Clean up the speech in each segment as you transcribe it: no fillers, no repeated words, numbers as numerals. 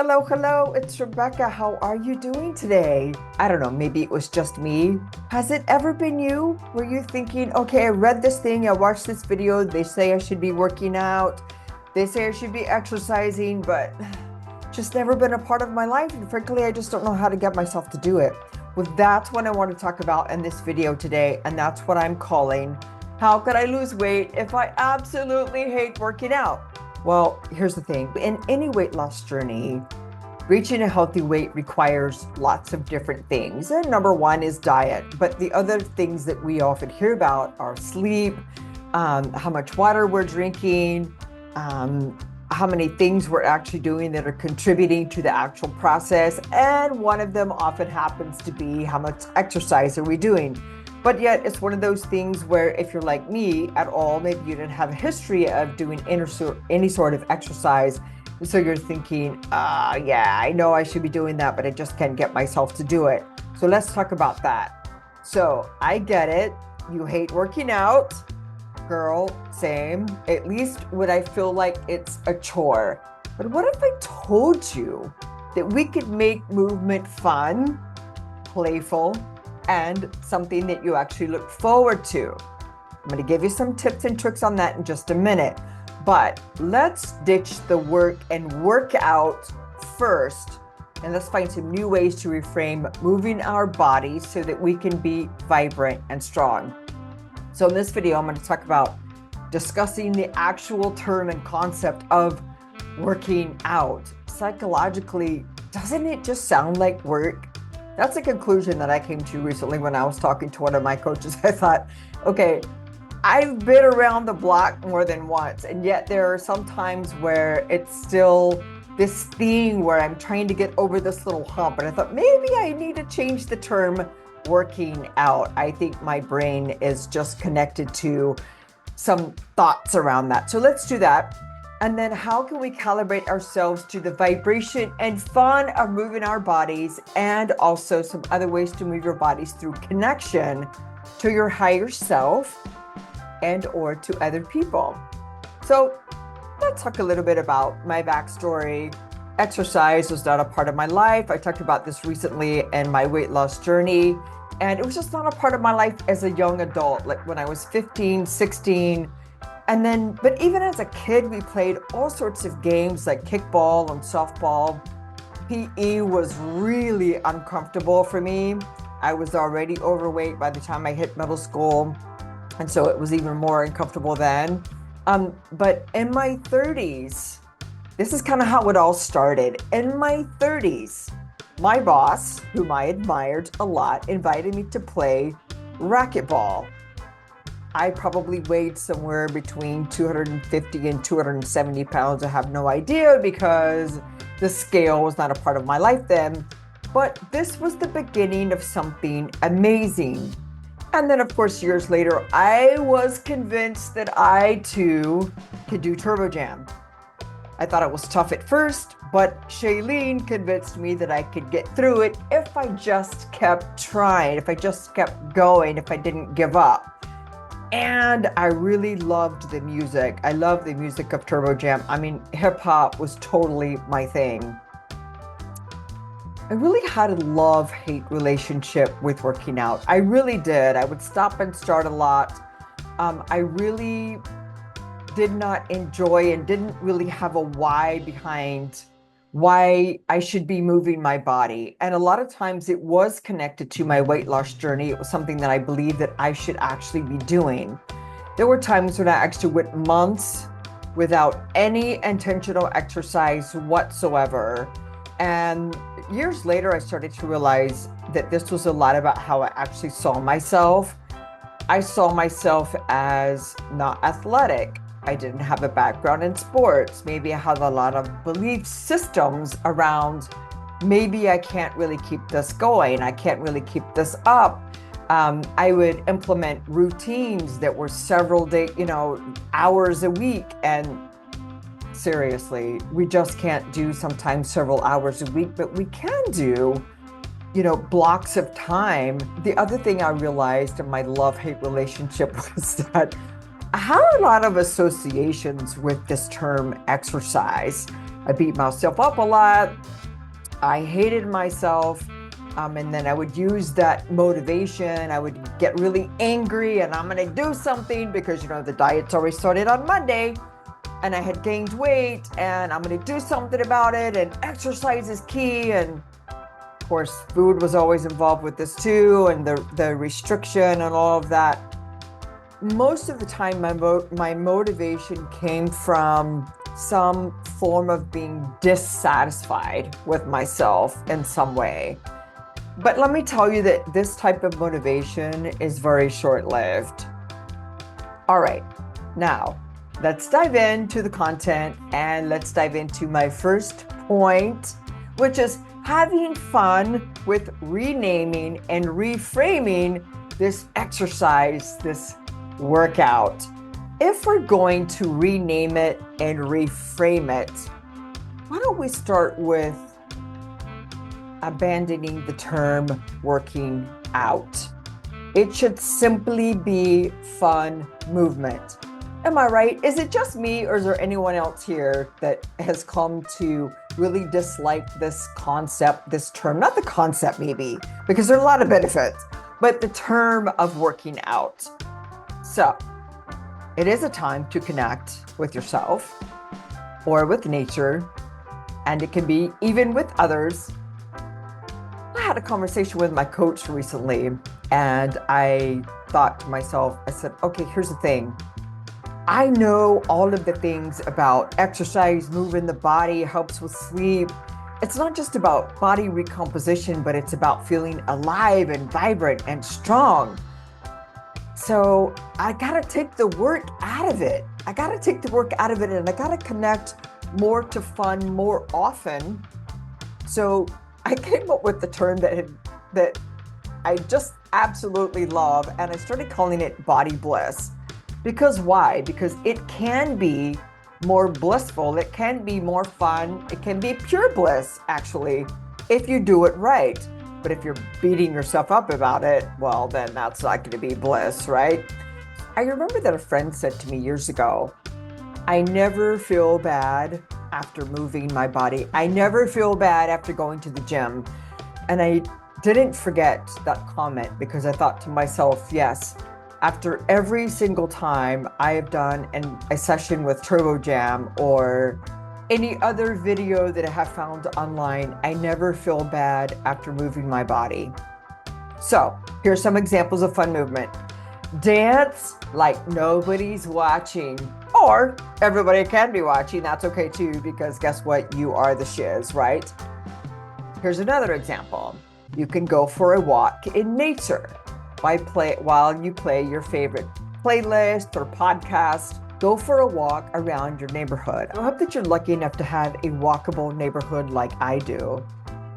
Hello, hello, it's Rebecca. How are you doing today? I don't know, maybe it was just me. Has it ever been you? Were you thinking, okay, I read this thing, I watched this video, they say I should be working out, they say I should be exercising, but just never been a part of my life. And frankly, I just don't know how to get myself to do it. Well, that's what I want to talk about in this video today. And that's what I'm calling, how could I lose weight if I absolutely hate working out? Well, here's the thing. In any weight loss journey, reaching a healthy weight requires lots of different things. And number one is diet. But the other things that we often hear about are sleep, how much water we're drinking, how many things we're actually doing that are contributing to the actual process. And one of them often happens to be how much exercise are we doing? But yet it's one of those things where if you're like me at all, maybe you didn't have a history of doing any sort of exercise. And so you're thinking, yeah, I know I should be doing that, but I just can't get myself to do it. So let's talk about that. So I get it. You hate working out. Girl, same. At least would I feel like it's a chore. But what if I told you that we could make movement fun, playful, and something that you actually look forward to? I'm going to give you some tips and tricks on that in just a minute. But let's ditch the work and work out first. And let's find some new ways to reframe moving our bodies so that we can be vibrant and strong. So in this video, I'm going to talk about discussing the actual term and concept of working out. Psychologically, doesn't it just sound like work? That's a conclusion that I came to recently when I was talking to one of my coaches. I thought, okay, I've been around the block more than once, and yet there are some times where it's still this thing where I'm trying to get over this little hump. And I thought maybe I need to change the term working out. I think my brain is just connected to some thoughts around that. So let's do that. And then how can we calibrate ourselves to the vibration and fun of moving our bodies, and also some other ways to move your bodies through connection to your higher self and or to other people. So let's talk a little bit about my backstory. Exercise was not a part of my life. I talked about this recently in my weight loss journey, and it was just not a part of my life as a young adult, like when I was 15, 16. And then, but even as a kid, we played all sorts of games like kickball and softball. PE was really uncomfortable for me. I was already overweight by the time I hit middle school. And so it was even more uncomfortable then. But in my 30s, this is kind of how it all started. In my 30s, my boss, whom I admired a lot, invited me to play racquetball. I probably weighed somewhere between 250 and 270 pounds. I have no idea because the scale was not a part of my life then. But this was the beginning of something amazing. And then, of course, years later, I was convinced that I too could do turbo jam. I thought it was tough at first, but Shailene convinced me that I could get through it if I just kept trying, if I just kept going, if I didn't give up. And I really loved the music. I love the music of turbo jam. I mean, hip hop was totally my thing. I really had a love-hate relationship with working out. I really did. I would stop and start a lot. I really did not enjoy and didn't really have a why behind why I should be moving my body. And a lot of times it was connected to my weight loss journey. It was something that I believed that I should actually be doing. There were times when I actually went months without any intentional exercise whatsoever. And years later, I started to realize that this was a lot about how I actually saw myself. I saw myself as not athletic. I didn't have a background in sports. Maybe I had a lot of belief systems around maybe I can't really keep this going. I can't really keep this up. I would implement routines that were several days, hours a week. And seriously, we just can't do sometimes several hours a week, but we can do, blocks of time. The other thing I realized in my love-hate relationship was that I had a lot of associations with this term exercise. I beat myself up a lot. I hated myself. And then I would use that motivation. I would get really angry and I'm going to do something because, the diet's already started on Monday and I had gained weight and I'm going to do something about it. And exercise is key. And of course, food was always involved with this too. And the restriction and all of that. Most of the time, my motivation came from some form of being dissatisfied with myself in some way. But let me tell you that this type of motivation is very short-lived. All right, now let's dive into the content and let's dive into my first point, which is having fun with renaming and reframing this exercise, this workout. If we're going to rename it and reframe it, why don't we start with abandoning the term working out? It should simply be fun movement. Am I right? Is it just me or is there anyone else here that has come to really dislike this concept, this term? Not the concept maybe, because there are a lot of benefits, but the term of working out. So it is a time to connect with yourself or with nature, and it can be even with others. I had a conversation with my coach recently, and I thought to myself, I said, okay, here's the thing. I know all of the things about exercise, moving the body, helps with sleep. It's not just about body recomposition, but it's about feeling alive and vibrant and strong. So I got to take the work out of it. And I got to connect more to fun more often. So I came up with the term that I just absolutely love, and I started calling it body bliss. Because why? Because it can be more blissful, it can be more fun, it can be pure bliss, actually, if you do it right. But if you're beating yourself up about it, well, then that's not going to be bliss, right? I remember that a friend said to me years ago, I never feel bad after moving my body. I never feel bad after going to the gym. And I didn't forget that comment because I thought to myself, yes, after every single time I have done a session with Turbo Jam or any other video that I have found online, I never feel bad after moving my body. So here's some examples of fun movement. Dance like nobody's watching, or everybody can be watching. That's okay too, because guess what? You are the shiz, right? Here's another example. You can go for a walk in nature while you play your favorite playlist or podcast. Go for a walk around your neighborhood. I hope that you're lucky enough to have a walkable neighborhood like I do.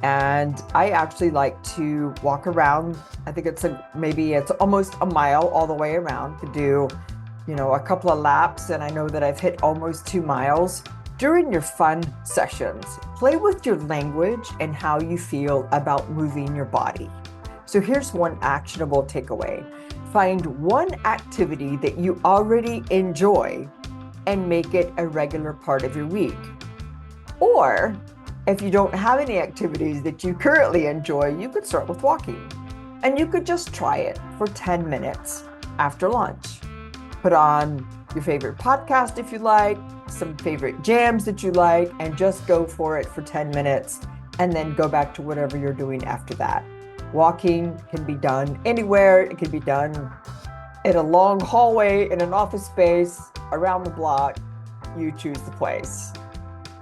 And I actually like to walk around. I think it's almost a mile all the way around to do, a couple of laps. And I know that I've hit almost 2 miles. During your fun sessions, play with your language and how you feel about moving your body. So here's one actionable takeaway. Find one activity that you already enjoy and make it a regular part of your week. Or if you don't have any activities that you currently enjoy, you could start with walking. And you could just try it for 10 minutes after lunch. Put on your favorite podcast if you like, some favorite jams that you like, and just go for it for 10 minutes and then go back to whatever you're doing after that. Walking can be done anywhere. It can be done in a long hallway, in an office space, around the block. You choose the place.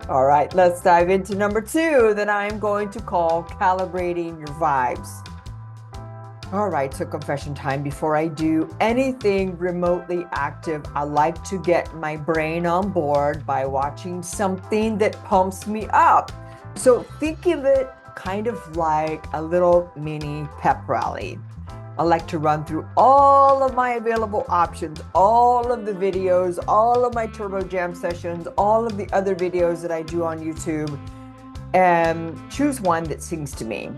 All right, let's dive into number 2 that I'm going to call calibrating your vibes. All right, so confession time. Before I do anything remotely active, I like to get my brain on board by watching something that pumps me up. So think of it kind of like a little mini pep rally. I like to run through all of my available options, all of the videos, all of my Turbo Jam sessions, all of the other videos that I do on YouTube, and choose one that sings to me.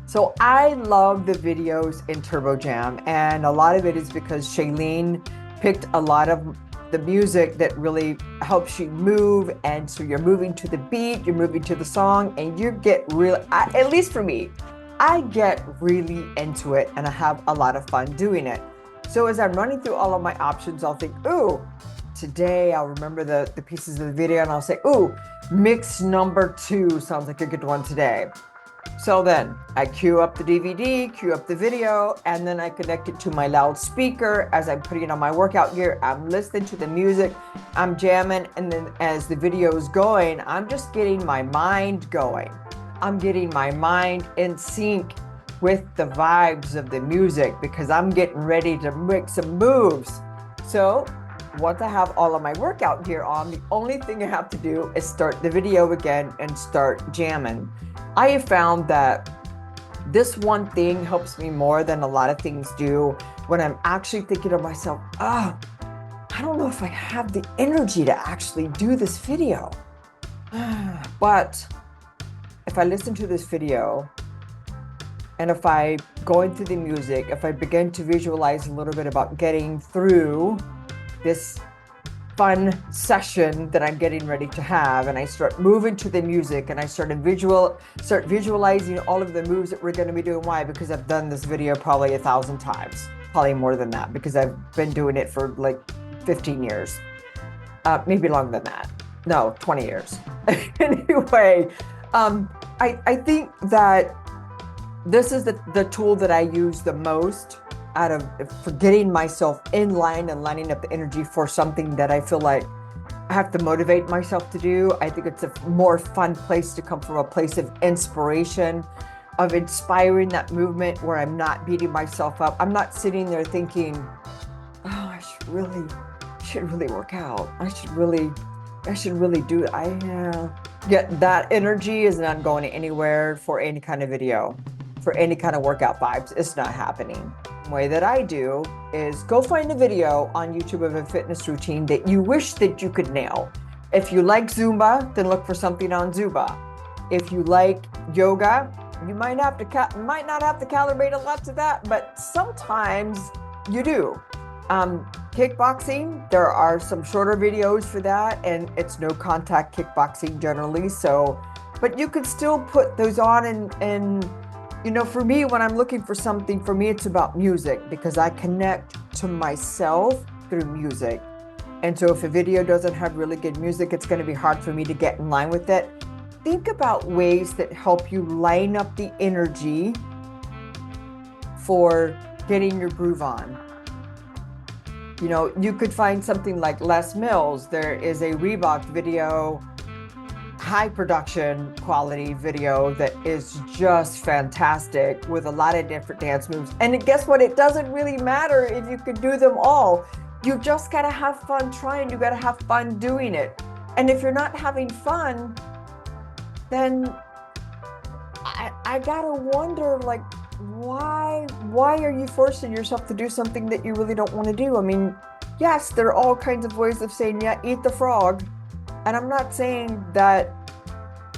So I love the videos in Turbo Jam, and a lot of it is because Shailene picked a lot of the music that really helps you move. And so you're moving to the beat, you're moving to the song, and you get really, at least for me, I get really into it and I have a lot of fun doing it. So as I'm running through all of my options, I'll think, ooh, today I'll remember the pieces of the video and I'll say, ooh, mix number 2 sounds like a good one today. So then I cue up the DVD, cue up the video, and then I connect it to my loudspeaker as I'm putting on my workout gear. I'm listening to the music, I'm jamming, and then as the video is going, I'm just getting my mind going. I'm getting my mind in sync with the vibes of the music because I'm getting ready to make some moves. So once I have all of my workout gear on, the only thing I have to do is start the video again and start jamming. I have found that this one thing helps me more than a lot of things do when I'm actually thinking to myself, oh, I don't know if I have the energy to actually do this video. But if I listen to this video and if I go into the music, if I begin to visualize a little bit about getting through this fun session that I'm getting ready to have, and I start moving to the music and I start visualizing all of the moves that we're going to be doing. Why? Because I've done this video probably 1,000 times, probably more than that, because I've been doing it for like 15 years, maybe longer than that. No, 20 years. Anyway, I think that this is the tool that I use the most for getting myself in line and lining up the energy for something that I feel like I have to motivate myself to do. I think it's a more fun place to come from, a place of inspiration, of inspiring that movement where I'm not beating myself up. I'm not sitting there thinking, oh, I should really work out. I should really do it. Yet that energy is not going anywhere for any kind of video, for any kind of workout vibes. It's not happening. The way that I do is go find a video on YouTube of a fitness routine that you wish that you could nail. If you like Zumba, then look for something on Zumba. If you like yoga, you might not have to calibrate a lot to that, but sometimes you do. Kickboxing, there are some shorter videos for that, and it's no contact kickboxing generally. So, but you could still put those on and you know, for me, when I'm looking for something, for me, it's about music because I connect to myself through music. And so if a video doesn't have really good music, it's going to be hard for me to get in line with it. Think about ways that help you line up the energy for getting your groove on. You know, you could find something like Les Mills. There is a Reebok video, high production quality video that is just fantastic with a lot of different dance moves. And guess what? It doesn't really matter if you can do them all. You just got to have fun trying. You got to have fun doing it. And if you're not having fun, then I got to wonder, like, why are you forcing yourself to do something that you really don't want to do? I mean, yes, there are all kinds of ways of saying, yeah, eat the frog. And I'm not saying that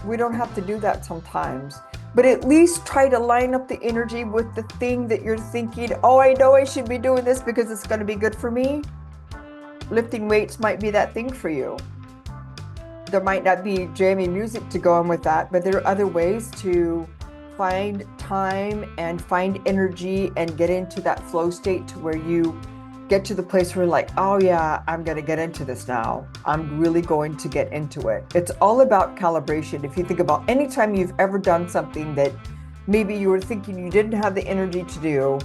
we don't have to do that sometimes, but at least try to line up the energy with the thing that you're thinking, oh, I know I should be doing this because it's going to be good for me. Lifting weights might be that thing for you. There might not be jamming music to go on with that, but there are other ways to find time and find energy and get into that flow state to where you get to the place where you're like, oh yeah, I'm going to get into this now. I'm really going to get into it. It's all about calibration. If you think about any time you've ever done something that maybe you were thinking you didn't have the energy to do,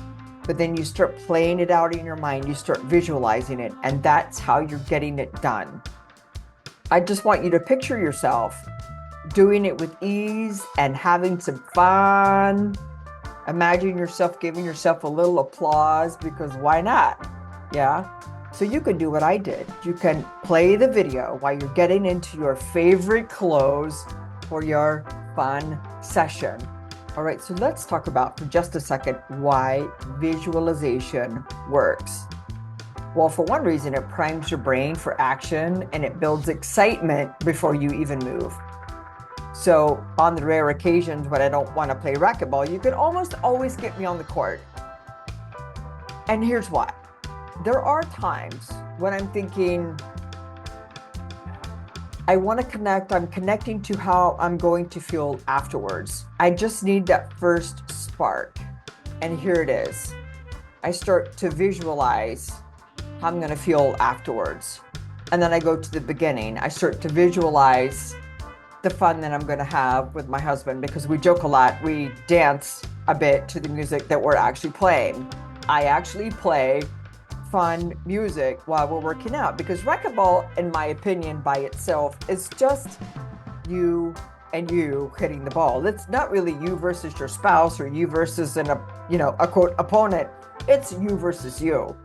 but then you start playing it out in your mind, you start visualizing it, and that's how you're getting it done. I just want you to picture yourself doing it with ease and having some fun. Imagine yourself giving yourself a little applause, because why not? Yeah. So you can do what I did. You can play the video while you're getting into your favorite clothes for your fun session. All right, so let's talk about for just a second why visualization works. Well, for one reason, it primes your brain for action and it builds excitement before you even move. So on the rare occasions when I don't want to play racquetball, you can almost always get me on the court. And here's why. There are times when I'm thinking, I want to connect, I'm connecting to how I'm going to feel afterwards. I just need that first spark. And here it is. I start to visualize how I'm going to feel afterwards. And then I go to the beginning. I start to visualize the fun that I'm going to have with my husband, because we joke a lot. We dance a bit to the music that we're actually playing. I actually play fun music while we're working out, because racquetball, in my opinion, by itself is just you and you hitting the ball. It's not really you versus your spouse or you versus a quote opponent. It's you versus you.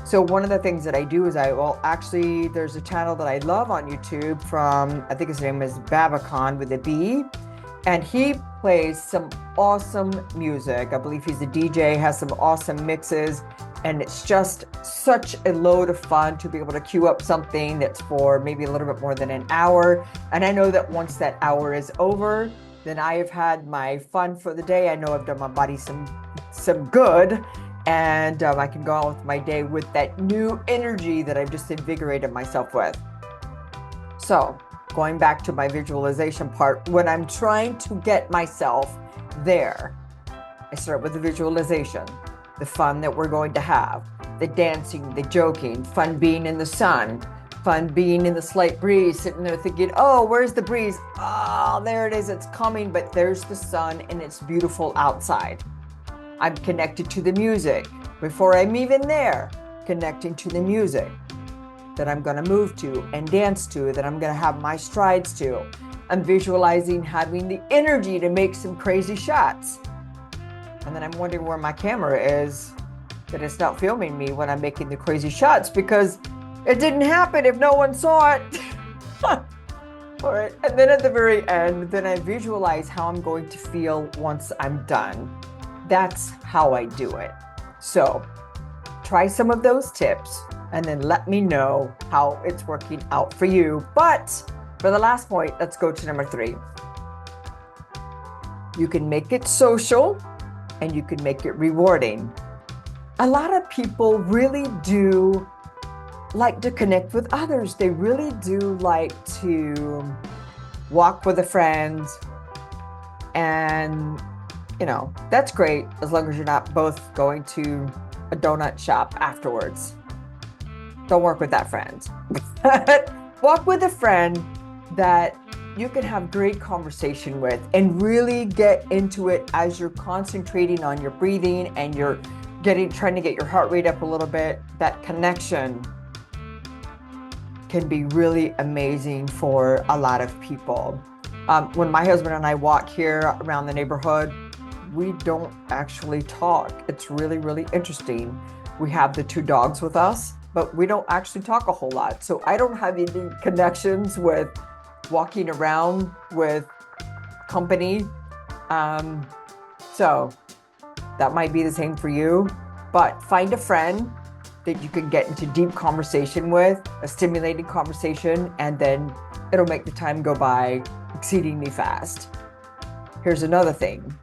So one of the things that I do is there's a channel that I love on YouTube from, I think his name is Babacon with a B, and he plays some awesome music. I believe he's a DJ, has some awesome mixes, and it's just such a load of fun to be able to queue up something that's for maybe a little bit more than an hour. And I know that once that hour is over, then I have had my fun for the day. I know I've done my body some good, and I can go on with my day with that new energy that I've just invigorated myself with. So going back to my visualization part, when I'm trying to get myself there, I start with the visualization, the fun that we're going to have, the dancing, the joking, fun being in the sun, fun being in the slight breeze, sitting there thinking, oh, where's the breeze? Oh, there it is, it's coming, but there's the sun and it's beautiful outside. I'm connected to the music. Before I'm even there, connecting to the music that I'm going to move to and dance to, that I'm going to have my strides to. I'm visualizing having the energy to make some crazy shots. And then I'm wondering where my camera is, that it's not filming me when I'm making the crazy shots, because it didn't happen if no one saw it. All right. And then at the very end, then I visualize how I'm going to feel once I'm done. That's how I do it. So try some of those tips and then let me know how it's working out for you. But for the last point, let's go to number 3. You can make it social and you can make it rewarding. A lot of people really do like to connect with others. They really do like to walk with a friend, and that's great as long as you're not both going to a donut shop afterwards. Don't work with that friend. Walk with a friend that you can have great conversation with and really get into it as you're concentrating on your breathing and you're trying to get your heart rate up a little bit. That connection can be really amazing for a lot of people. When my husband and I walk here around the neighborhood, we don't actually talk. It's really, really interesting. We have the 2 dogs with us, but we don't actually talk a whole lot. So I don't have any connections with walking around with company. So that might be the same for you, but find a friend that you can get into deep conversation with, a stimulating conversation, and then it'll make the time go by exceedingly fast. Here's another thing.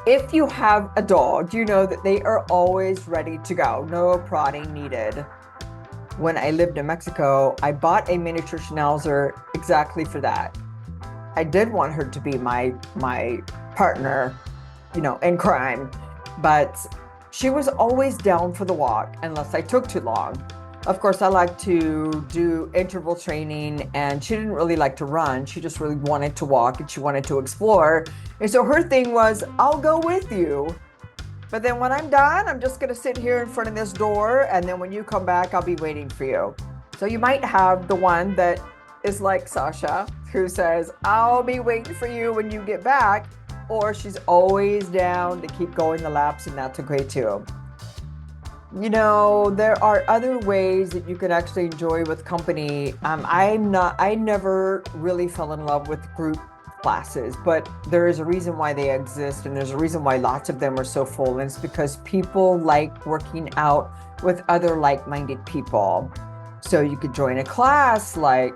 If you have a dog, you know that they are always ready to go. No prodding needed. When I lived in Mexico, I bought a miniature Schnauzer exactly for that. I did want her to be my partner, in crime, but she was always down for the walk unless I took too long. Of course, I like to do interval training, and she didn't really like to run. She just really wanted to walk and she wanted to explore. And so her thing was, I'll go with you, but then when I'm done, I'm just going to sit here in front of this door. And then when you come back, I'll be waiting for you. So you might have the one that is like Sasha, who says, I'll be waiting for you when you get back. Or she's always down to keep going the laps, and that's okay too. There are other ways that you can actually enjoy with company. I never really fell in love with group classes, but there is a reason why they exist, and there's a reason why lots of them are so full, and it's because people like working out with other like-minded people. So you could join a class like,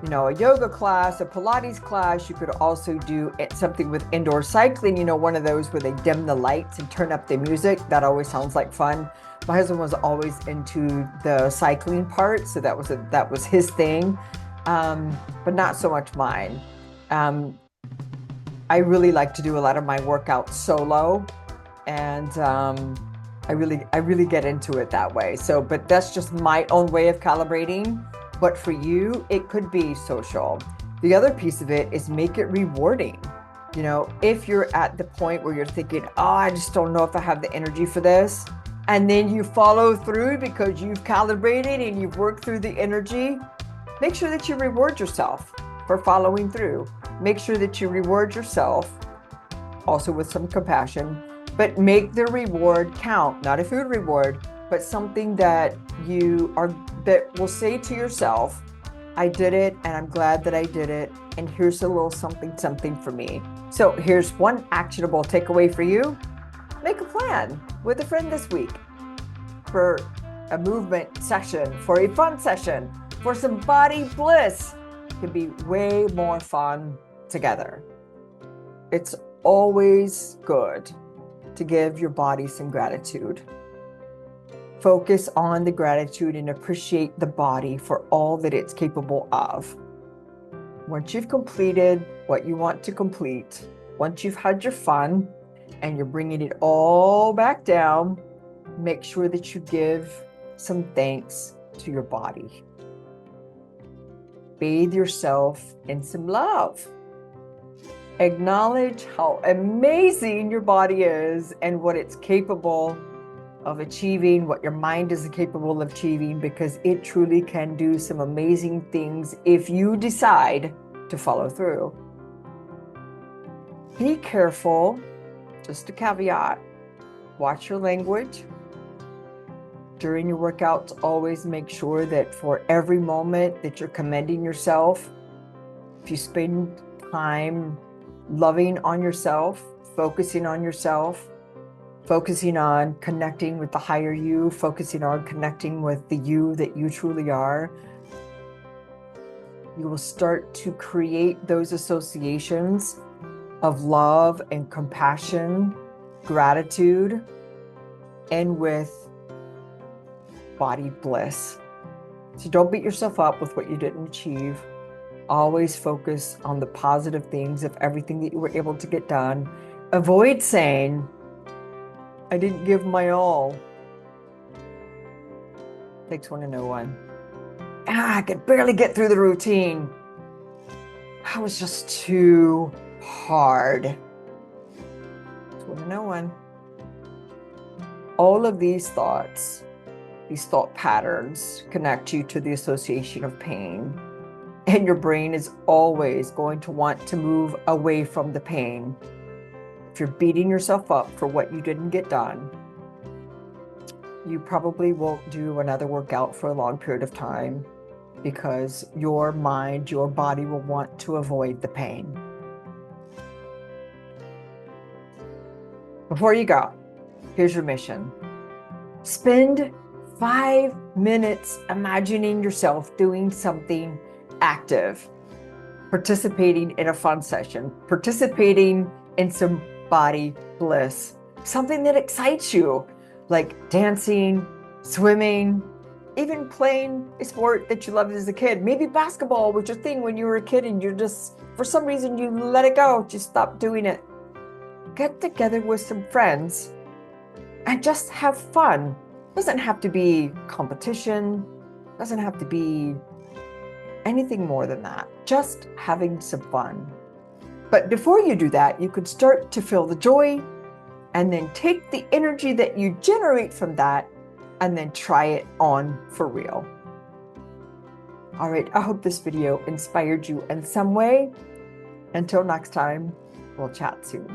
a yoga class, a Pilates class. You could also do something with indoor cycling, one of those where they dim the lights and turn up the music. That always sounds like fun. My husband was always into the cycling part, so that was his thing, but not so much mine. Um, I really like to do a lot of my workouts solo, and I really get into it that way. So, but that's just my own way of calibrating. But for you, it could be social. The other piece of it is make it rewarding. You know, if you're at the point where you're thinking, oh, I just don't know if I have the energy for this, and then you follow through because you've calibrated and you've worked through the energy, make sure that you reward yourself for following through. Make sure that you reward yourself also with some compassion, but make the reward count, not a food reward, but something that that will say to yourself, I did it and I'm glad that I did it. And here's a little something for me. So here's one actionable takeaway for you. Make a plan with a friend this week for a movement session, for a fun session, for some body bliss. It can be way more fun together. It's always good to give your body some gratitude. Focus on the gratitude and appreciate the body for all that it's capable of. Once you've completed what you want to complete, once you've had your fun and you're bringing it all back down, make sure that you give some thanks to your body. Bathe yourself in some love. Acknowledge how amazing your body is and what it's capable of achieving, what your mind is capable of achieving, because it truly can do some amazing things if you decide to follow through. Be careful, just a caveat, watch your language. During your workouts, always make sure that for every moment that you're commending yourself, if you spend time loving on yourself, focusing on yourself, focusing on connecting with the higher you, focusing on connecting with the you that you truly are, you will start to create those associations of love and compassion, gratitude, and with body bliss. So don't beat yourself up with what you didn't achieve. Always focus on the positive things of everything that you were able to get done. Avoid saying, I didn't give my all. Takes one to know one. I could barely get through the routine. That was just too hard. Takes one to know one. All of these thoughts, these thought patterns connect you to the association of pain. And your brain is always going to want to move away from the pain. If you're beating yourself up for what you didn't get done, you probably won't do another workout for a long period of time because your mind, your body will want to avoid the pain. Before you go, here's your mission. Spend 5 minutes imagining yourself doing something active, participating in a fun session, participating in some body bliss, something that excites you, like dancing, swimming, even playing a sport that you loved as a kid. Maybe basketball was your thing when you were a kid and you're just, for some reason, you let it go, just stop doing it. Get together with some friends and just have fun. Doesn't have to be competition, doesn't have to be anything more than that, just having some fun. But before you do that, you could start to feel the joy and then take the energy that you generate from that and then try it on for real. All right, I hope this video inspired you in some way. Until next time, we'll chat soon.